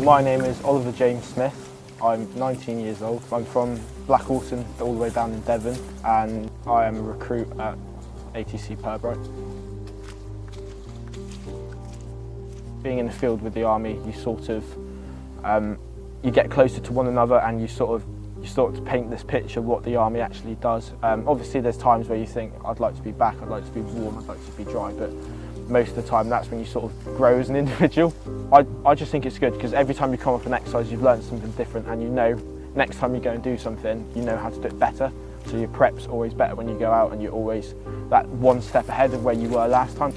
My name is Oliver James Smith. I'm 19 years old. I'm from Blackalton, all the way down in Devon, and I am a recruit at ATC Pirbright. Being in the field with the army, you sort of you get closer to one another, and you sort of paint this picture of what the army actually does. Obviously, there's times where you think, I'd like to be back, I'd like to be warm, I'd like to be dry, but most of the time that's when you sort of grow as an individual. I just think it's good because every time you come off an exercise you've learned something different, and you know next time you go and do something you know how to do it better, so your prep's always better when you go out and you're always that one step ahead of where you were last time.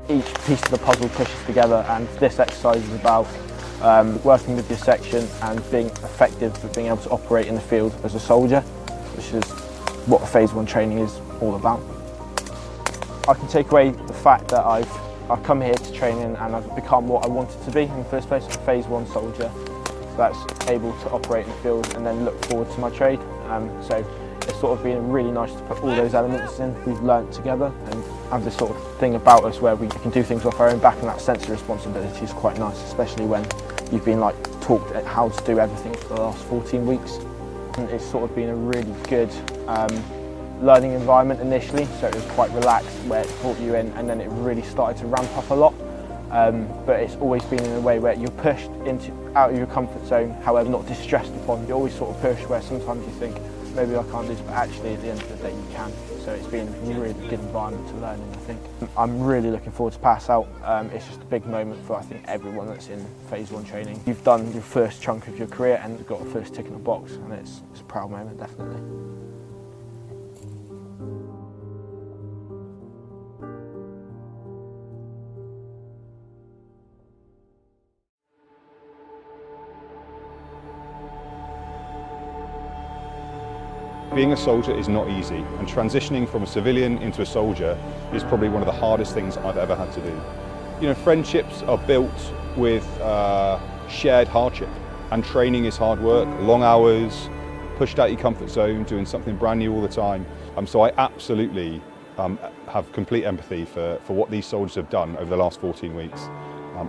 Each piece of the puzzle pushes together, and this exercise is about working with your section and being effective at being able to operate in the field as a soldier, which is what Phase 1 training is all about. I can take away the fact that I've come here to training and I've become what I wanted to be in the first place, a Phase 1 soldier that's able to operate in the field and then look forward to my trade. So it's sort of been really nice to put all those elements in. We've learnt together and have this sort of thing about us where we can do things off our own back, and that sense of responsibility is quite nice, especially when you've been taught how to do everything for the last 14 weeks. And it's sort of been a really good learning environment initially, so it was quite relaxed where it brought you in, and then it really started to ramp up a lot. But it's always been in a way where you're pushed out of your comfort zone, however not distressed upon. You're always sort of pushed where sometimes you think, maybe I can't do this, but actually at the end of the day you can. So it's been a really good environment to learn in, I think. I'm really looking forward to pass out. It's just a big moment for, I think, everyone that's in Phase 1 training. You've done your first chunk of your career and got a first tick in the box, and it's a proud moment, definitely. Being a soldier is not easy, and transitioning from a civilian into a soldier is probably one of the hardest things I've ever had to do. You know, friendships are built with shared hardship, and training is hard work, long hours, pushed out your comfort zone, doing something brand new all the time. So I absolutely have complete empathy for what these soldiers have done over the last 14 weeks.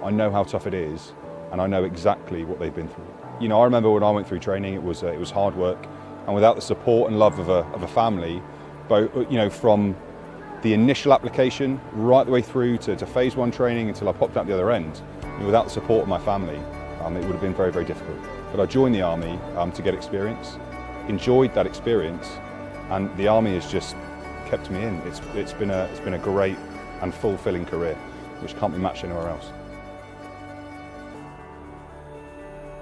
I know how tough it is, and I know exactly what they've been through. You know, I remember when I went through training, it was hard work. And without the support and love of a family, both, you know, from the initial application right the way through to Phase 1 training until I popped out the other end, you know, without the support of my family, it would have been very, very difficult. But I joined the Army to get experience, enjoyed that experience, and the Army has just kept me in. It's been a great and fulfilling career, which can't be matched anywhere else.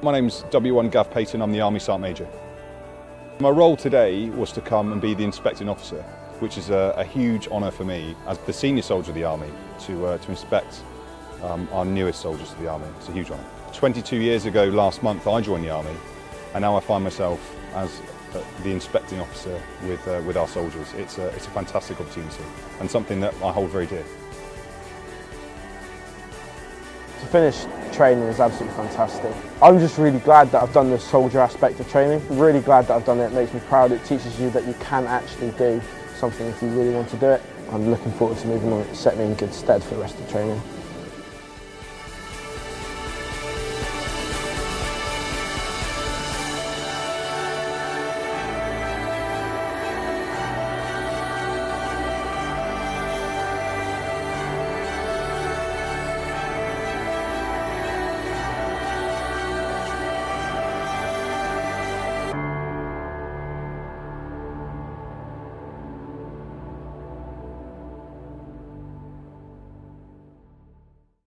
My name's W1 Gav Payton. I'm the Army Sergeant Major. My role today was to come and be the inspecting officer, which is a huge honour for me as the senior soldier of the Army to inspect our newest soldiers of the Army. It's a huge honour. 22 years ago last month I joined the Army, and now I find myself as the inspecting officer with our soldiers. It's a fantastic opportunity and something that I hold very dear. To finish training is absolutely fantastic. I'm just really glad that I've done the soldier aspect of training. Really glad that I've done it. It makes me proud. It teaches you that you can actually do something if you really want to do it. I'm looking forward to moving on. It set me in good stead for the rest of the training.